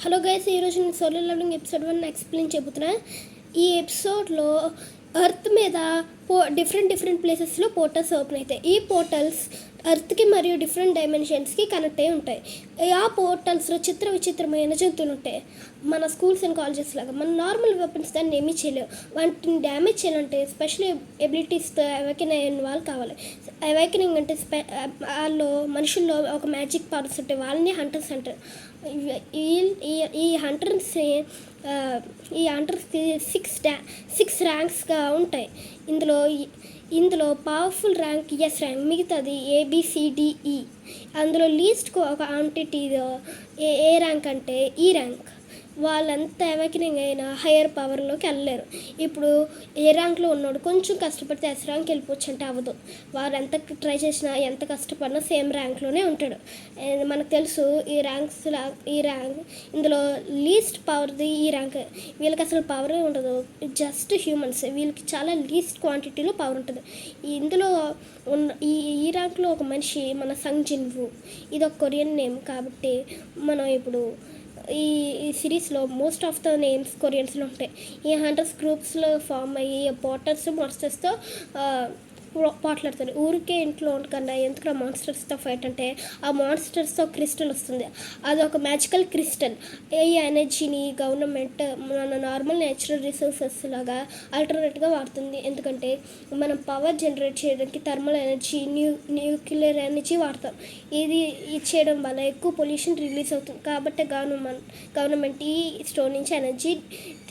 Hello guys, ఈరోజు నేను solo levelling episode 1 explain చెబుతున్నా. ఈ ఎపిసోడ్లో ఎర్త్ మీద డిఫరెంట్ ప్లేసెస్లో పోర్టల్స్ ఓపెన్ అవుతాయి. ఈ పోర్టల్స్ ఎర్త్కి మరియు డిఫరెంట్ డైమెన్షన్స్కి కనెక్ట్ అయి ఉంటాయి. ఆ పోర్టల్స్లో విచిత్రమైన జంతువులు ఉంటాయి. మన స్కూల్స్ అండ్ కాలేజెస్ లాగా మన నార్మల్ వెపన్స్ దాన్ని ఏమీ చేయలేవు. వాటిని డ్యామేజ్ చేయాలంటే స్పెషల్ ఎబిలిటీస్తో అవేకెన్ అయిన వాళ్ళు కావాలి. అవేకెనింగ్ అంటే వాళ్ళు మనుషుల్లో ఒక మ్యాజిక్ పవర్స్ ఉంటాయి. వాళ్ళని హంటర్స్ అంటారు. ఈ హంటర్స్కి సిక్స్ ర్యాంక్స్గా ఉంటాయి. ఇందులో పవర్ఫుల్ ర్యాంక్ ఎస్ ర్యాంక్, మిగతాది ఏబిసిడిఈ. అందులో లీస్ట్ ఒక ఆంటిటీ ఏ ర్యాంక్ అంటే ఈ ర్యాంక్. వాళ్ళంతా అవేకెనింగ్ అయినా హయ్యర్ పవర్లోకి వెళ్ళలేరు. ఇప్పుడు ఏ ర్యాంక్లో ఉన్నాడు కొంచెం కష్టపడితే ఎస్ ర్యాంక్ వెళ్ళిపోవచ్చు అంటే అవ్వదు. వారు ఎంత ట్రై చేసినా ఎంత కష్టపడినా సేమ్ ర్యాంక్లోనే ఉంటాడు. మనకు తెలుసు ఈ ర్యాంక్ ఇందులో లీస్ట్ పవర్ది ఈ ర్యాంక్. వీళ్ళకి అసలు పవరే ఉండదు, జస్ట్ హ్యూమన్స్. వీళ్ళకి చాలా లీస్ట్ క్వాంటిటీలో పవర్ ఉంటుంది. ఇందులో ఉన్న ఈ ర్యాంక్లో ఒక మనిషి మన సంగ్ జిన్వు. ఇది ఒక కొరియన్ నేమ్ కాబట్టి మనం ఇప్పుడు ఈ సిరీస్లో మోస్ట్ ఆఫ్ ద నేమ్స్ కొరియన్స్లో ఉంటాయి. ఈ హంటర్స్ గ్రూప్స్లో ఫామ్ అయ్యి పోర్టర్స్ మాన్స్టర్స్తో పోట్లాడతారు. ఊరికే ఇంట్లో ఉండకుండా ఎందుకు మాన్స్టర్స్తో ఫైట్ అంటే ఆ మాన్స్టర్స్తో క్రిస్టల్ వస్తుంది. అది ఒక మ్యాజికల్ క్రిస్టల్. ఈ ఎనర్జీని గవర్నమెంట్ మన నార్మల్ నేచురల్ రిసోర్సెస్ లాగా ఆల్టర్నేట్గా వాడుతుంది. ఎందుకంటే మనం పవర్ జనరేట్ చేయడానికి థర్మల్ ఎనర్జీ, న్యూక్లియర్ ఎనర్జీ వాడతాం. ఇది చేయడం వల్ల ఎక్కువ పొల్యూషన్ రిలీజ్ అవుతుంది. కాబట్టి గవర్నమెంట్ ఈ స్టోర్ నుంచి ఎనర్జీ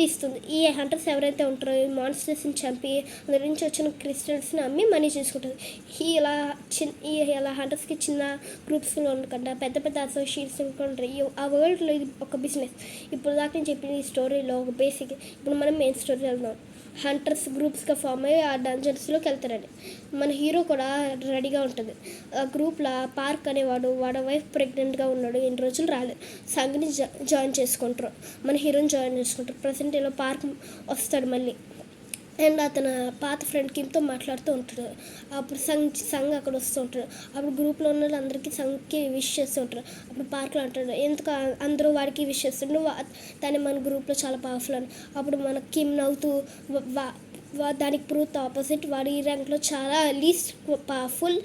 తీస్తుంది. ఈ హంటర్స్ ఎవరైతే ఉంటారో ఈ మాన్స్టర్స్ని చంపి అందులో నుంచి వచ్చిన క్రిస్టల్స్ని అమ్మి మనీ చేసుకుంటుంది. ఇలా హంటర్స్కి చిన్న గ్రూప్స్లో ఉండకుండా పెద్ద అసోసియేట్స్ ఉంటాయి. ఆ వరల్డ్లో ఇది ఒక బిజినెస్. ఇప్పుడు దాకా నేను చెప్పిన ఈ స్టోరీలో ఒక బేసిక్. ఇప్పుడు మనం మెయిన్ స్టోరీ వెళ్దాం. హంటర్స్ గ్రూప్స్గా ఫామ్ అయ్యి ఆ డంజన్స్లోకి వెళ్తారండి. మన హీరో కూడా రెడీగా ఉంటుంది. ఆ గ్రూప్లో పార్క్ అనేవాడు, వాడి వైఫ్ ప్రెగ్నెంట్గా ఉన్నాడు, ఎన్ని రోజులు రాలేదు. సంగ్ని జాయిన్ చేసుకుంటారు. మన హీరోని జాయిన్ చేసుకుంటారు. ప్రజెంట్ ఇలా పార్క్ వస్తాడు మళ్ళీ. అండ్ అతను పాత ఫ్రెండ్ కిమ్తో మాట్లాడుతూ ఉంటాడు. అప్పుడు సంగ్ అక్కడ వస్తూ ఉంటాడు. అప్పుడు గ్రూప్లో ఉన్న వాళ్ళందరికీ సంగ్కి విష్ చేస్తూ ఉంటారు. అప్పుడు పార్క్లో అంటాడు, ఎందుకు అందరూ వాడికి విష్ చేస్తాడు, నువ్వు తను మన గ్రూప్లో చాలా పవర్ఫుల్ అని. అప్పుడు మన కిమ్ నవ్వుతూ దానికి ప్రూఫ్ ఆపోజిట్, వాడు ఈ ర్యాంక్లో చాలా లీస్ట్ పవర్ఫుల్,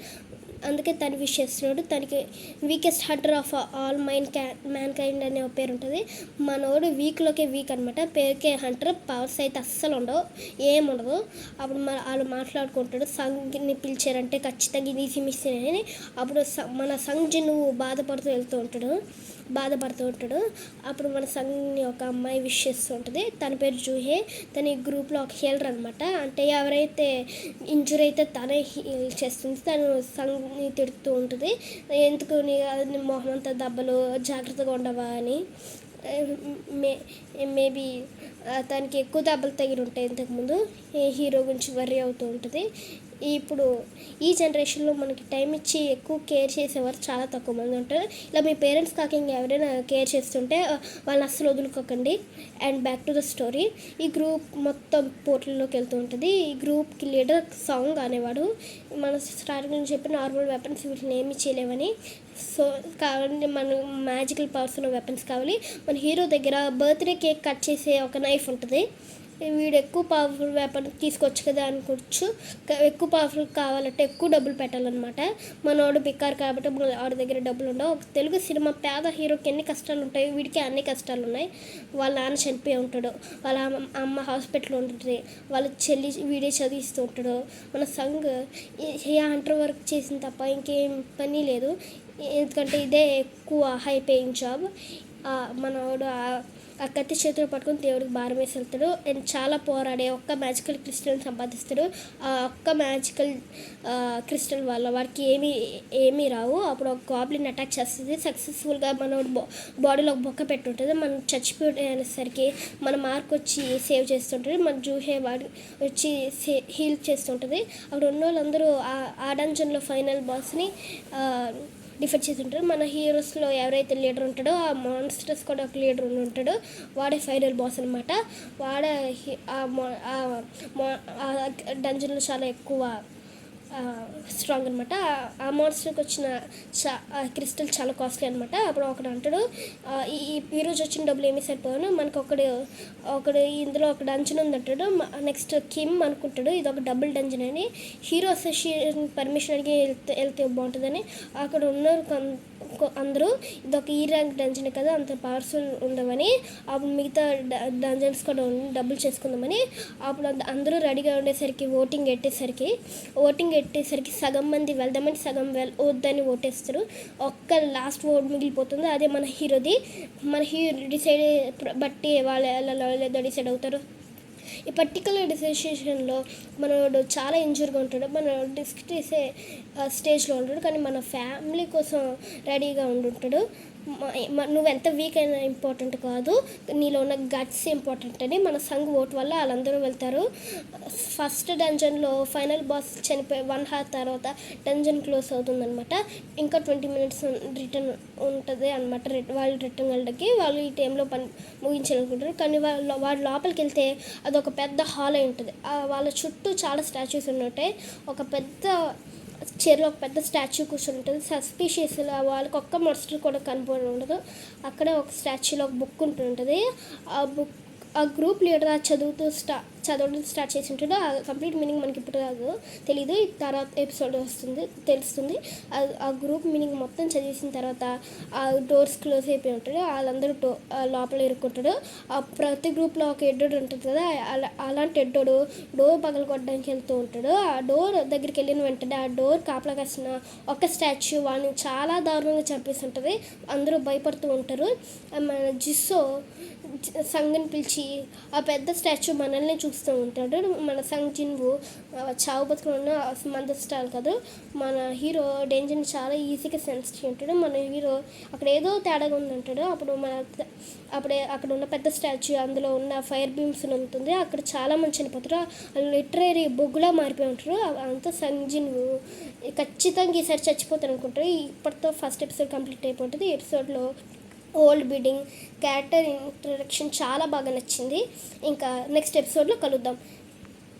అందుకే తను విష్ చేస్తున్నాడు. తనకి weakest Hunter of all man kind అనే ఒక పేరు ఉంటుంది. మనోడు వీక్లోకే వీక్ అనమాట. పేరుకే హంటర్, పవర్స్ అయితే అస్సలు ఉండవు, ఏముండదు. అప్పుడు వాళ్ళు మాట్లాడుకుంటాడు. సంగ్ని పిలిచారంటే ఖచ్చితంగా ఇది మిస్ అని. అప్పుడు మన సంగ్ నువ్వు బాధపడుతూ ఉంటాడు. అప్పుడు మన సంగ్ని ఒక అమ్మాయి విష్ చేస్తూ ఉంటుంది. తన పేరు జూహే. తన ఈ గ్రూప్లో ఒక హీలర్ అనమాట. అంటే ఎవరైతే ఇంజురీ అయితే తనే హీల్ చేస్తుంది. తను సంగ్ని తిడుతూ ఉంటుంది, ఎందుకు నీ మొహం అంతా దెబ్బలు, జాగ్రత్తగా ఉండవా అని. మేబీ తనకి ఎక్కువ దెబ్బలు తగిలి ఉంటాయి ఇంతకుముందు. హీరో గురించి వర్రీ అవుతూ ఉంటుంది. ఇప్పుడు ఈ జనరేషన్లో మనకి టైం ఇచ్చి ఎక్కువ కేర్ చేసేవారు చాలా తక్కువ మంది ఉంటారు. ఇలా మీ పేరెంట్స్ కాక ఎవరైనా కేర్ చేస్తుంటే వాళ్ళని అస్సలు వదులుకోకండి. And back to the story. ఈ గ్రూప్ మొత్తం పోర్టల్లోకి వెళ్తూ ఉంటుంది. ఈ గ్రూప్కి లీడర్ సాంగ్ అనేవాడు. మన స్టార్టింగ్ నుంచి చెప్పి నార్మల్ వెపన్స్ వీటిని ఏమీ చేయలేవని. సో కావాలంటే మన మ్యాజికల్ పవర్స్ ఉన్న వెపన్స్ కావాలి. మన హీరో దగ్గర బర్త్డే కేక్ కట్ చేసే ఒక నైఫ్ ఉంటుంది. వీడు ఎక్కువ పవర్ఫుల్ వెపన్ తీసుకోవచ్చు కదా అనుకోవచ్చు. ఎక్కువ పవర్ఫుల్ కావాలంటే ఎక్కువ డబ్బులు పెట్టాలన్నమాట. మనోడు బిక్కారు కాబట్టి ఆడి దగ్గర డబ్బులు ఉండవు. తెలుగు సినిమా పేద హీరోకి ఎన్ని కష్టాలు ఉంటాయి, వీడికి అన్ని కష్టాలు ఉన్నాయి. వాళ్ళ నాన్న చనిపోయి ఉంటాడు, వాళ్ళ అమ్మ హాస్పిటల్లో ఉంటుంది, వాళ్ళ చెల్లి వీడే చదివిస్తూ ఉంటాడు. మన సంగ్ హంటర్ వర్క్ చేసిన తప్ప ఇంకేం పని లేదు. ఎందుకంటే ఇదే ఎక్కువ హై పేయింగ్ జాబ్. మనోడు ఆ కత్తి చేతులు పట్టుకొని దేవుడికి భారం వేసి వెళ్తాడు. అండ్ చాలా పోరాడే ఒక్క మ్యాజికల్ క్రిస్టల్ని సంపాదిస్తాడు. ఆ ఒక్క మ్యాజికల్ క్రిస్టల్ వల్ల వాడికి ఏమీ రావు. అప్పుడు ఒక గాబ్లిన్ అటాక్ చేస్తుంది. సక్సెస్ఫుల్గా మన బాడీలో ఒక బొక్క పెట్టుంటుంది. మనం చచ్చిపోయేసరికి మన మార్క్ వచ్చి సేవ్ చేస్తుంటుంది. మన జూహే వాడి వచ్చి హీల్ చేస్తుంటుంది. అక్కడ ఉన్న వాళ్ళందరూ ఆ డంజన్లో ఫైనల్ బాస్ని డిఫెక్ట్ చేసి ఉంటారు. మన హీరోస్లో ఎవరైతే లీడర్ ఉంటాడో ఆ మాన్స్టర్స్ కూడా ఒక లీడర్ ఉంటాడు. వాడే ఫైనల్ బాస్ అనమాట. వాడే డంజన్లో చాలా ఎక్కువ స్ట్రాంగ్ అనమాట. ఆ మాన్స్టర్కి వచ్చిన క్రిస్టల్ చాలా కాస్ట్లీ అనమాట. అప్పుడు ఒకడు అంటాడు, ఈరోజు వచ్చిన డబ్బులు ఏమీ సరిపోను, మనకు ఒకడు ఇందులో ఒక డంజన్ ఉంది అంటాడు. నెక్స్ట్ కిమ్ అనుకుంటాడు ఇది ఒక డబుల్ డంజన్ అని. హీరో అసోసియేషన్ పర్మిషన్ అడిగి వెళ్తే బాగుంటుందని. అక్కడ ఉన్నారు అందరూ ఇదొక ఈ ర్యాంక్ డంజన్ కదా, అంత పవర్ఫుల్ ఉండవని. అప్పుడు మిగతా డంజన్స్ కూడా డబ్బులు చేసుకుందామని. అప్పుడు అందరూ రెడీగా ఉండేసరికి ఓటింగ్ పెట్టేసరికి సగం మంది వెళ్దామని, సగం వద్దని ఓటేస్తారు. ఒక్క లాస్ట్ ఓట్ మిగిలిపోతుంది, అదే మన హీరోది. మన హీరో డిసైడ్ బట్టి వాళ్ళు లేదో డిసైడ్ అవుతారు. ఈ పర్టికులర్ డిసిషన్లో మనోడు చాలా ఇంజూర్గా ఉంటాడు, మన డిస్క్ చేసే స్టేజ్లో ఉంటాడు. కానీ మన ఫ్యామిలీ కోసం రెడీగా ఉండుంటాడు. నువ్వెంత వీక్ అయినా ఇంపార్టెంట్ కాదు, నీలో ఉన్న గట్స్ ఇంపార్టెంట్ అని. మన సంఘ్ ఓట్ వల్ల వాళ్ళందరూ వెళ్తారు. ఫస్ట్ డంజన్లో ఫైనల్ బాస్ చనిపోయి 1 hour తర్వాత డంజన్ క్లోజ్ అవుతుందన్నమాట. ఇంకా 20 minutes రిటర్న్ ఉంటుంది అనమాట. వాళ్ళు రిటర్న్ వెళ్ళడానికి వాళ్ళు ఈ టైంలో పని ముగించాలనుకుంటారు. కానీ వాళ్ళు లోపలికి వెళ్తే అదొక పెద్ద హాల్ అయి ఉంటుంది. వాళ్ళ చుట్టూ చాలా స్టాచ్యూస్ ఉంటాయి. ఒక పెద్ద చైర్లో ఒక పెద్ద స్టాచ్యూ కూర్చొని ఉంటుంది. సస్పీషియస్ వాళ్ళకి ఒక్క మాన్స్టర్ కూడా కనపడి ఉండదు. అక్కడ ఒక స్టాచ్యూలో ఒక బుక్ ఉంటుంటుంది. ఆ గ్రూప్ లీడర్ చదవడం స్టార్ట్ చేసి ఉంటాడు. ఆ కంప్లీట్ మీనింగ్ మనకి ఇప్పుడు తెలీదు, తర్వాత ఎపిసోడ్ తెలుస్తుంది. ఆ గ్రూప్ మీనింగ్ మొత్తం చదివేసిన తర్వాత ఆ డోర్స్ క్లోజ్ అయిపోయి ఉంటాడు. వాళ్ళందరూ లోపల ఇరుక్కుంటాడు. ప్రతి గ్రూప్లో ఒక ఎడ్డోడు ఉంటుంది కదా, అలాంటి ఎడ్డోడు డోర్ పగలగొట్టడానికి వెళ్తూ ఉంటాడు. ఆ డోర్ దగ్గరికి వెళ్ళిన వెంటనే ఆ డోర్ కాపలా కాసిన ఒక స్టాచ్యూ వాడిని చాలా దారుణంగా చంపేసి ఉంటుంది. అందరూ భయపడుతూ ఉంటారు. మన జిస్సో సంఘని పిలిచి ఆ పెద్ద స్టాచ్యూ మనల్ని చూస్తూ ఉంటాడు. మన సంఘ్ జిన్వు చావు బతుకున్న మందస్టాల్ కాదు, మన హీరో డేంజర్ని చాలా ఈజీగా సెన్స్ ఉంటాడు. మన హీరో అక్కడ ఏదో తేడాగా ఉందంటాడు. అప్పుడే అక్కడ ఉన్న పెద్ద స్టాచ్యూ అందులో ఉన్న ఫైర్ బీమ్స్ ఉంటుంది. అక్కడ చాలా మంది చనిపోతారు. లిటరీ బొగ్గులా మారిపోయి ఉంటారు. అంతా సంఘ్ జిన్వు ఖచ్చితంగా ఈసారి చచ్చిపోతారు అనుకుంటారు. ఇప్పటితో ఫస్ట్ ఎపిసోడ్ కంప్లీట్ అయిపోతుంది. ఈ ఎపిసోడ్లో ఓల్డ్ బిల్డింగ్ క్యారెక్టర్ ఇంట్రడక్షన్ చాలా బాగా నచ్చింది. ఇంకా నెక్స్ట్ ఎపిసోడ్లో కలుద్దాం.